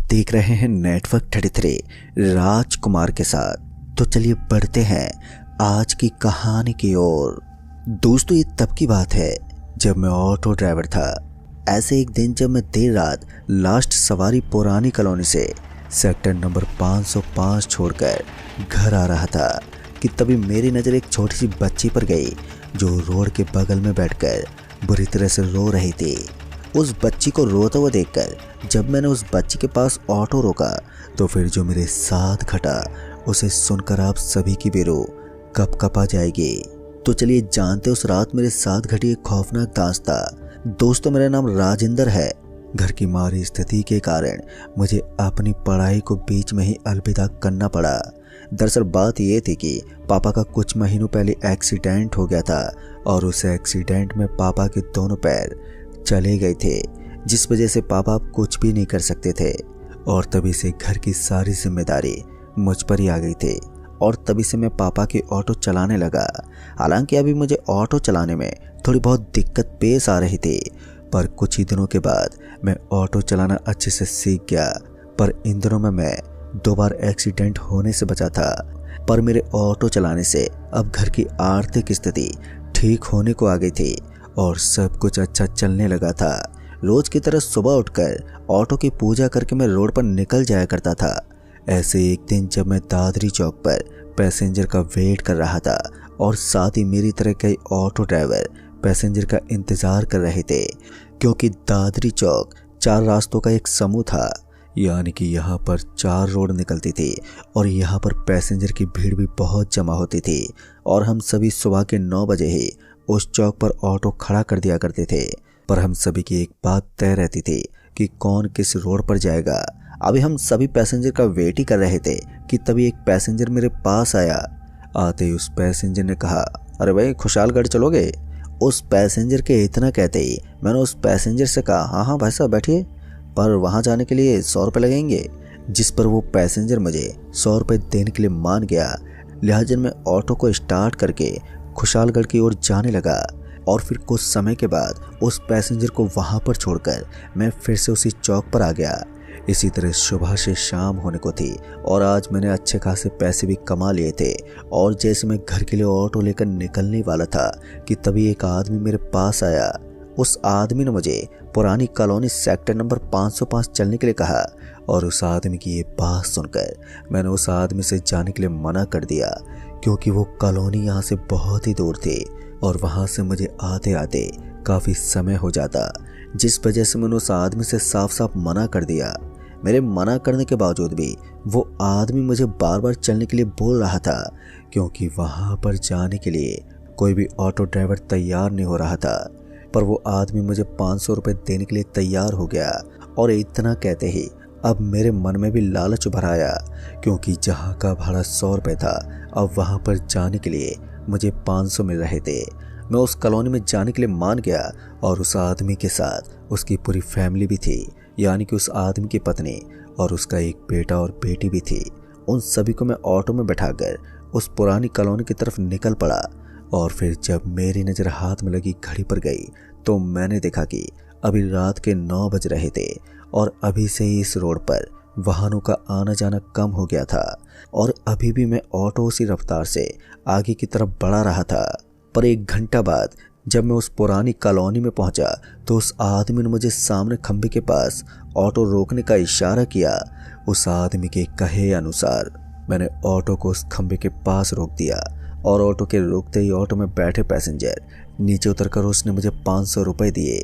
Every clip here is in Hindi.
देख रहे हैं नेटवर्क 33 राजकुमार के साथ। तो चलिए बढ़ते हैं आज की कहानी की ओर। दोस्तों, ये तब की बात है जब मैं ऑटो ड्राइवर था। ऐसे एक दिन जब मैं देर रात लास्ट सवारी पुरानी कॉलोनी से सेक्टर नंबर 505 छोड़कर घर आ रहा था कि तभी मेरी नज़र एक छोटी सी बच्ची पर गई जो रोड के बगल में बैठकर बुरी तरह से रो रही थी। उस बच्ची को रोता हुआ देखकर जब मैंने उस बच्ची के पास ऑटो रोका तो फिर जो मेरे साथ घटा उसे सुनकर आप सभी की भी रूह कपकपा जाएगी। तो चलिए जानते उस रात मेरे साथ घटी एक खौफनाक दास्तां। दोस्तों, मेरा नाम राजेंद्र है। घर की मारी स्थिति के कारण मुझे अपनी पढ़ाई को बीच में ही अलविदा करना पड़ा। दरअसल बात यह थी कि पापा का कुछ महीनों पहले एक्सीडेंट हो गया था और उस एक्सीडेंट में पापा के दोनों पैर चले गए थे, जिस वजह से पापा अब कुछ भी नहीं कर सकते थे। और तभी से घर की सारी जिम्मेदारी मुझ पर ही आ गई थी और तभी से मैं पापा की ऑटो चलाने लगा। हालांकि अभी मुझे ऑटो चलाने में थोड़ी बहुत दिक्कत पेश आ रही थी, पर कुछ ही दिनों के बाद मैं ऑटो चलाना अच्छे से सीख गया। पर इन दिनों में मैं 2 बार एक्सीडेंट होने से बचा था। पर मेरे ऑटो चलाने से अब घर की आर्थिक स्थिति ठीक होने को आ गई थी और सब कुछ अच्छा चलने लगा था। रोज की तरह सुबह उठकर ऑटो की पूजा करके मैं रोड पर निकल जाया करता था। ऐसे एक दिन जब मैं दादरी चौक पर पैसेंजर का वेट कर रहा था और साथ ही मेरी तरह कई ऑटो ड्राइवर पैसेंजर का इंतजार कर रहे थे, क्योंकि दादरी चौक 4 रास्तों का एक समूह था, यानी कि यहाँ पर 4 रोड निकलती थी और यहाँ पर पैसेंजर की भीड़ भी बहुत जमा होती थी। और हम सभी सुबह के 9 बजे ही उस चौक पर ऑटो खड़ा कर दिया करते थे। पर हम सभी की एक बात तय रहती थी कि कौन किस रोड पर जाएगा। अभी हम सभी पैसेंजर का वेट ही कर रहे थे कि तभी एक पैसेंजर मेरे पास आया। आते ही उस पैसेंजर ने कहा, अरे भाई, खुशहालगढ़ चलोगे? उस पैसेंजर के इतना कहते ही मैंने उस पैसेंजर से कहा, हाँ हाँ भाई साहब बैठिए, पर वहाँ जाने के लिए 100 रुपये लगेंगे। जिस पर वो पैसेंजर मुझे 100 रुपये देने के लिए मान गया। लिहाजा मैं ऑटो को स्टार्ट करके खुशहालगढ़ की ओर जाने लगा। और फिर कुछ समय के बाद उस पैसेंजर को वहाँ पर छोड़कर मैं फिर से उसी चौक पर आ गया। इसी तरह सुबह से शाम होने को थी और आज मैंने अच्छे खासे पैसे भी कमा लिए थे। और जैसे मैं घर के लिए ऑटो लेकर निकलने वाला था कि तभी एक आदमी मेरे पास आया। उस आदमी ने मुझे पुरानी कॉलोनी सेक्टर नंबर 505 चलने के लिए कहा और उस आदमी की ये बात सुनकर मैंने उस आदमी से जाने के लिए मना कर दिया, क्योंकि वो कॉलोनी यहाँ से बहुत ही दूर थी और वहाँ से मुझे आते आते काफ़ी समय हो जाता, जिस वजह से मैंने उस आदमी से साफ साफ मना कर दिया। मेरे मना करने के बावजूद भी वो आदमी मुझे बार बार चलने के लिए बोल रहा था, क्योंकि वहाँ पर जाने के लिए कोई भी ऑटो ड्राइवर तैयार नहीं हो रहा था। पर वो आदमी मुझे 500 रुपये देने के लिए तैयार हो गया और इतना कहते ही अब मेरे मन में भी लालच उभर आया, क्योंकि जहाँ का भाड़ा 100 रुपये था अब वहाँ पर जाने के लिए मुझे 500 मिल रहे थे। मैं उस कॉलोनी में जाने के लिए मान गया और उस आदमी के साथ उसकी पूरी फैमिली भी थी, यानी कि उस आदमी की पत्नी और उसका एक बेटा और बेटी भी थी। उन सभी को मैं ऑटो में बैठाकर उस पुरानी कॉलोनी की तरफ निकल पड़ा। और फिर जब मेरी नज़र हाथ में लगी घड़ी पर गई तो मैंने देखा कि अभी रात के 9 बज रहे थे और अभी से ही इस रोड पर वाहनों का आना जाना कम हो गया था और अभी भी मैं ऑटो उसी रफ्तार से आगे की तरफ बढ़ा रहा था। पर 1 घंटा बाद जब मैं उस पुरानी कॉलोनी में पहुंचा तो उस आदमी ने मुझे सामने खंभे के पास ऑटो रोकने का इशारा किया। उस आदमी के कहे अनुसार मैंने ऑटो को उस खंभे के पास रोक दिया और ऑटो के रुकते ही ऑटो में बैठे पैसेंजर नीचे उतरकर उसने मुझे 500 रुपये दिए।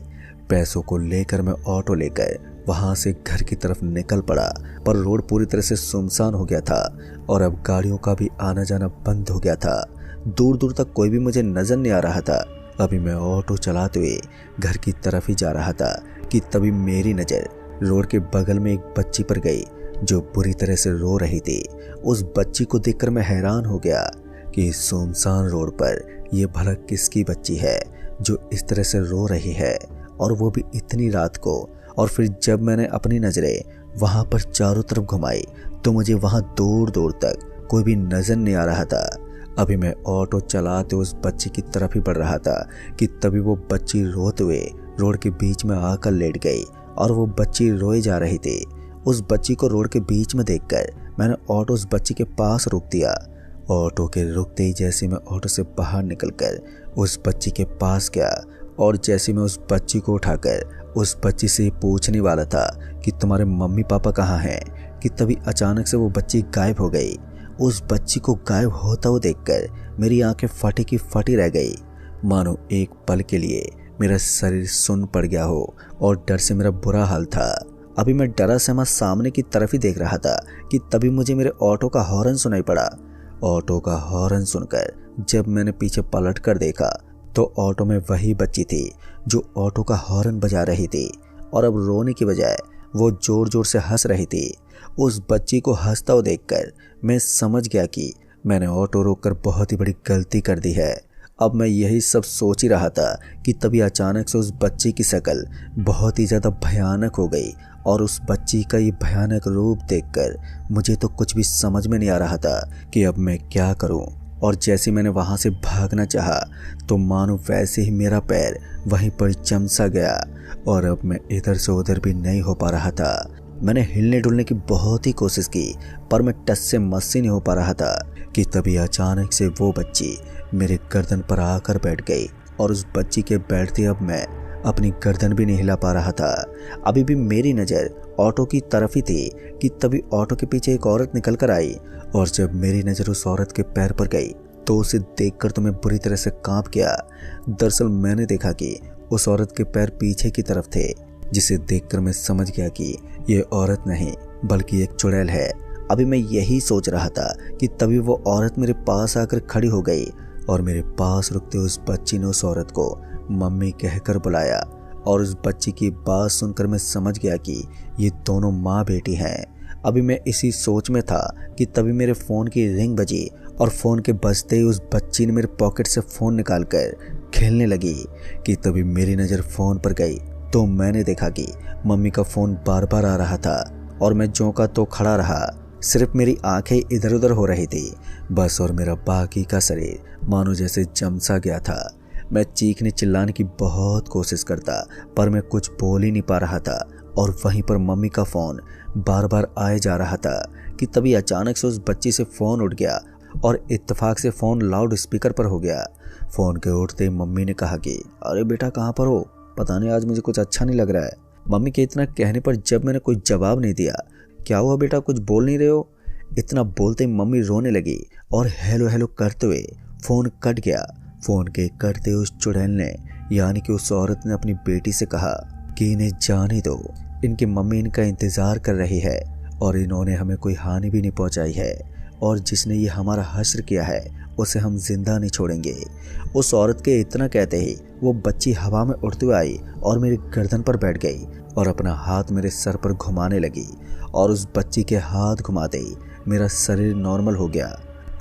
पैसों को लेकर मैं ऑटो लेकर वहाँ से घर की तरफ निकल पड़ा। पर रोड पूरी तरह से सुनसान हो गया था और अब गाड़ियों का भी आना जाना बंद हो गया था। दूर दूर तक कोई भी मुझे नजर नहीं आ रहा था। अभी मैं ऑटो चलाते हुए घर की तरफ ही जा रहा था कि तभी मेरी नज़र रोड के बगल में एक बच्ची पर गई जो बुरी तरह से रो रही थी। उस बच्ची को देखकर मैं हैरान हो गया कि इस सुनसान रोड पर यह भला किसकी बच्ची है जो इस तरह से रो रही है, और वो भी इतनी रात को। और फिर जब मैंने अपनी नज़रें वहाँ पर चारों तरफ घुमाई तो मुझे वहाँ दूर दूर तक कोई भी नज़र नहीं आ रहा था। अभी मैं ऑटो चलाते उस बच्ची की तरफ ही बढ़ रहा था कि तभी वो बच्ची रोते हुए रोड के बीच में आकर लेट गई और वो बच्ची रोए जा रही थी उस बच्ची को रोड के बीच में देखकर मैंने ऑटो उस बच्ची के पास रोक दिया। ऑटो के रुकते ही जैसे मैं ऑटो से बाहर निकलकर उस बच्ची के पास गया और जैसे मैं उस बच्ची को उठाकर उस बच्ची से पूछने वाला था कि तुम्हारे मम्मी पापा कहाँ हैं, कि तभी अचानक से वो बच्ची गायब हो गई। उस बच्ची को गायब होता हुआ देखकर मेरी आंखें फटी की फटी रह गई। मानो एक पल के लिए मेरा शरीर सुन्न पड़ गया हो और डर से मेरा बुरा हाल था। अभी मैं डरा सहमा सामने की तरफ ही देख रहा था कि तभी मुझे मेरे ऑटो का हॉर्न सुनाई पड़ा। ऑटो का हॉर्न सुनकर जब मैंने पीछे पलट कर देखा तो ऑटो में वही बच्ची थी जो ऑटो का हॉर्न बजा रही थी और अब रोने की बजाय वो जोर जोर से हंस रही थी। उस बच्ची को हंसता हुआ देखकर मैं समझ गया कि मैंने ऑटो रोककर बहुत ही बड़ी गलती कर दी है। अब मैं यही सब सोच ही रहा था कि तभी अचानक से उस बच्ची की शक्ल बहुत ही ज़्यादा भयानक हो गई और उस बच्ची का ये भयानक रूप देखकर मुझे तो कुछ भी समझ में नहीं आ रहा था कि अब मैं क्या करूं। और जैसे मैंने वहां से भागना चाहा तो मानो वैसे ही मेरा पैर वहीं पर जम सा गया और अब मैं इधर से उधर भी नहीं हो पा रहा था। मैंने हिलने डुलने की बहुत ही कोशिश की पर मैं टस से मस ही नहीं हो पा रहा था कि तभी अचानक से वो बच्ची मेरे गर्दन पर आकर बैठ गई और उस बच्ची के बैठते अब मैं अपनी गर्दन भी नहीं हिला पा रहा था। अभी भी मेरी नज़र ऑटो की तरफ ही थी कि तभी ऑटो के पीछे एक औरत निकल कर आई और जब मेरी नज़र उस औरत के पैर पर गई तो उसे देखकर तो मैं बुरी तरह से कांप गया। दरअसल मैंने देखा कि उस औरत के पैर पीछे की तरफ थे, जिसे देखकर मैं समझ गया कि ये औरत नहीं बल्कि एक चुड़ैल है। अभी मैं यही सोच रहा था कि तभी वो औरत मेरे पास आकर खड़ी हो गई और मेरे पास रुकते उस बच्ची ने उस औरत को मम्मी कहकर बुलाया और उस बच्ची की बात सुनकर मैं समझ गया कि ये दोनों माँ बेटी हैं। अभी मैं इसी सोच में था कि तभी मेरे फ़ोन की रिंग बजी और फ़ोन के बजते ही उस बच्ची ने मेरे पॉकेट से फ़ोन निकालकर खेलने लगी कि तभी मेरी नज़र फ़ोन पर गई तो मैंने देखा कि मम्मी का फ़ोन बार बार आ रहा था और मैं ज्यों का तो खड़ा रहा। सिर्फ मेरी आंखें इधर उधर हो रही थी बस, और मेरा बाकी का शरीर मानो जैसे जम सा गया था। मैं चीखने चिल्लाने की बहुत कोशिश करता पर मैं कुछ बोल ही नहीं पा रहा था और वहीं पर मम्मी का फ़ोन बार बार आए जा रहा था कि तभी अचानक से उस बच्ची से फ़ोन उठ गया और इत्तेफाक से फ़ोन लाउड स्पीकर पर हो गया। फ़ोन के उठते मम्मी ने कहा कि अरे बेटा कहाँ पर हो, पता नहीं आज मुझे कुछ अच्छा नहीं लग रहा है। मम्मी के इतना कहने पर जब मैंने कोई जवाब नहीं दिया, क्या हुआ बेटा कुछ बोल नहीं रहे हो, इतना बोलते मम्मी रोने लगी और हेलो हेलो करते हुए फ़ोन कट गया। फ़ोन के कटते उस चुड़ैल ने यानी कि उस औरत ने अपनी बेटी से कहा कि इन्हें जाने दो, इनकी मम्मी इनका इंतज़ार कर रही है और इन्होंने हमें कोई हानि भी नहीं पहुंचाई है और जिसने ये हमारा हश्र किया है उसे हम जिंदा नहीं छोड़ेंगे। उस औरत के इतना कहते ही वो बच्ची हवा में उड़ते हुए आई और मेरी गर्दन पर बैठ गई और अपना हाथ मेरे सर पर घुमाने लगी और उस बच्ची के हाथ घुमाते ही मेरा शरीर नॉर्मल हो गया।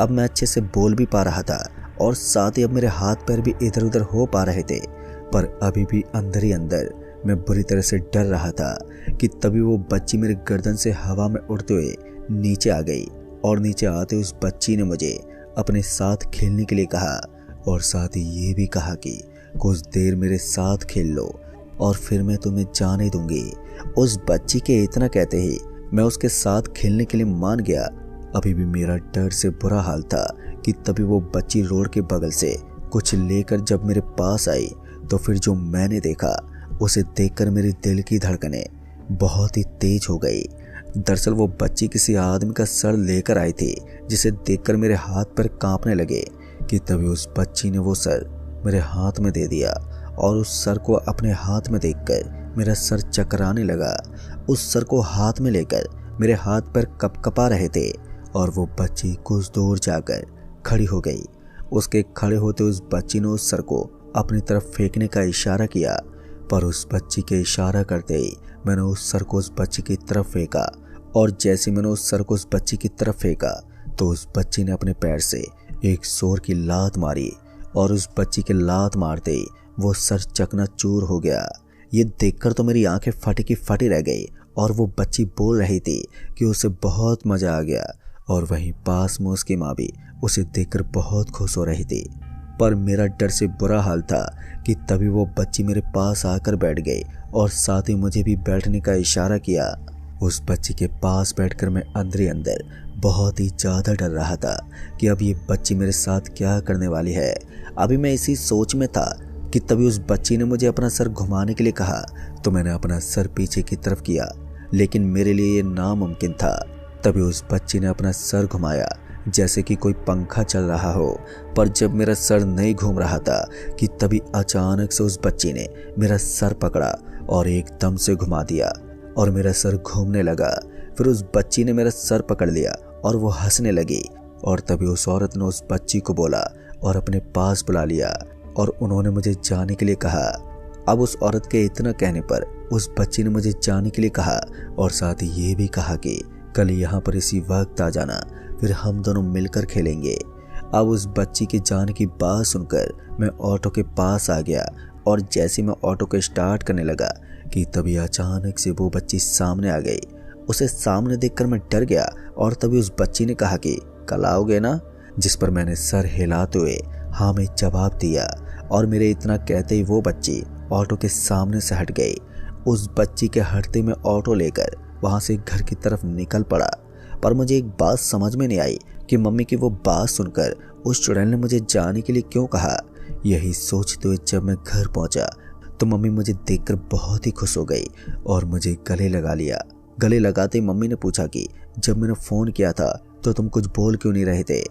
अब मैं अच्छे से बोल भी पा रहा था और साथ ही अब मेरे हाथ पैर भी इधर उधर हो पा रहे थे, पर अभी भी अंदर ही अंदर मैं बुरी तरह से डर रहा था कि तभी वो बच्ची मेरे गर्दन से हवा में उड़ते हुए नीचे आ गई और नीचे आते उस बच्ची ने मुझे अपने साथ खेलने के लिए कहा और साथ ही ये भी कहा कि कुछ देर मेरे साथ खेल लो और फिर मैं तुम्हें जाने दूंगी। उस बच्ची के इतना कहते ही मैं उसके साथ खेलने के लिए मान गया। अभी भी मेरा डर से बुरा हाल था कि तभी वो बच्ची रोड के बगल से कुछ लेकर जब मेरे पास आई तो फिर जो मैंने देखा उसे देखकर मेरे दिल की धड़कनें बहुत ही तेज हो गई। दरअसल वो बच्ची किसी आदमी का सर लेकर आई थी जिसे देखकर मेरे हाथ पर कांपने लगे कि तभी उस बच्ची ने वो सर मेरे हाथ में दे दिया और उस सर को अपने हाथ में देखकर मेरा सर चकराने लगा। उस सर को हाथ में लेकर मेरे हाथ पर कपकपा रहे थे और वो बच्ची कुछ दूर जाकर खड़ी हो गई। उसके खड़े होते उस बच्ची ने उस सर को अपनी तरफ फेंकने का इशारा किया, पर उस बच्ची के इशारा करते ही मैंने उस सर को उस बच्ची की तरफ फेंका और जैसे मैंने उस सर को उस बच्ची की तरफ फेंका तो उस बच्ची ने अपने पैर से एक जोर की लात मारी और उस बच्ची के लात मारते ही वो सर चकनाचूर हो गया। ये देखकर तो मेरी आंखें फटी की फटी रह गई और वो बच्ची बोल रही थी कि उसे बहुत मज़ा आ गया और वहीं पास में उसकी माँ भी उसे देखकर बहुत खुश हो रही थी। पर मेरा डर से बुरा हाल था कि तभी वो बच्ची मेरे पास आकर बैठ गई और साथ ही मुझे भी बैठने का इशारा किया। उस बच्ची के पास बैठकर मैं अंदर ही अंदर बहुत ही ज़्यादा डर रहा था कि अब ये बच्ची मेरे साथ क्या करने वाली है। अभी मैं इसी सोच में था कि तभी उस बच्ची ने मुझे अपना सर घुमाने के लिए कहा, तो मैंने अपना सर पीछे की तरफ किया, लेकिन मेरे लिए ये नामुमकिन था। तभी उस बच्ची ने अपना सर घुमाया जैसे कि कोई पंखा चल रहा हो, पर जब मेरा सर नहीं घूम रहा था कि तभी अचानक से उस बच्ची ने मेरा सर पकड़ा और एकदम से घुमा दिया और मेरा सर घूमने लगा। फिर उस बच्ची ने मेरा सर पकड़ लिया और वो हंसने लगी और तभी उस औरत ने उस बच्ची को बोला और अपने पास बुला लिया और उन्होंने मुझे जाने के लिए कहा। अब उस औरत के इतना कहने पर उस बच्ची ने मुझे जाने के लिए कहा और साथ ही ये भी कहा कि कल यहाँ पर इसी वक्त आ जाना, फिर हम दोनों मिलकर खेलेंगे। अब उस बच्ची के जाने की बात सुनकर मैं ऑटो के पास आ गया और जैसे मैं ऑटो को स्टार्ट करने लगा कि तभी अचानक से वो बच्ची सामने आ गई। उसे सामने देखकर मैं डर गया और तभी उस बच्ची ने कहा कि कल आओगे ना, जिस पर मैंने सर हिलाते हुए हाँ में जवाब दिया और मेरे इतना कहते ही वो बच्ची ऑटो के सामने से हट गई। उस बच्ची के हटते में ऑटो लेकर वहाँ से घर की तरफ निकल पड़ा। पर मुझे एक बात समझ में नहीं आई कि मम्मी की वो बात सुनकर उस चुड़ैल ने मुझे जाने के लिए क्यों कहा। यही सोचते हुए जब मैं घर पहुंचा तो मम्मी मुझे देखकर बहुत ही खुश हो गई और मुझे गले लगा लिया। गले लगाते ही मम्मी ने पूछा कि जब मैंने फ़ोन किया था तो तुम कुछ बोल क्यों नहीं रहे थे।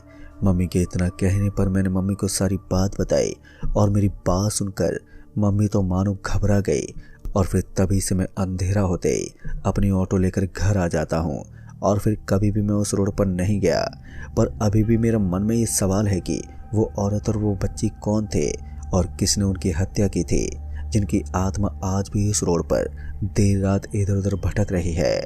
मम्मी के इतना कहने पर मैंने मम्मी को सारी बात बताई और मेरी बात सुनकर मम्मी तो मानो घबरा गई। और फिर तभी से मैं अंधेरा होते ही अपनी ऑटो लेकर घर आ जाता हूँ और फिर कभी भी मैं उस रोड पर नहीं गया। पर अभी भी मेरे मन में ये सवाल है कि वो औरत और वो बच्ची कौन थे और किसने उनकी हत्या की थी, जिनकी आत्मा आज भी इस रोड पर देर रात इधर उधर भटक रही है।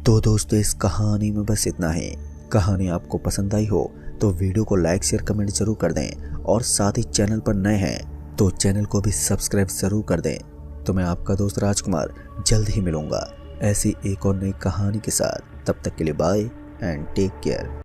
तो दोस्तों इस कहानी में बस इतना ही। कहानी आपको पसंद आई हो तो वीडियो को लाइक शेयर कमेंट जरूर कर दें और साथ ही चैनल पर नए हैं तो चैनल को भी सब्सक्राइब जरूर कर दें। तो मैं आपका दोस्त राजकुमार जल्द ही मिलूंगा ऐसी एक और नई कहानी के साथ। तब तक के लिए बाय एंड टेक केयर।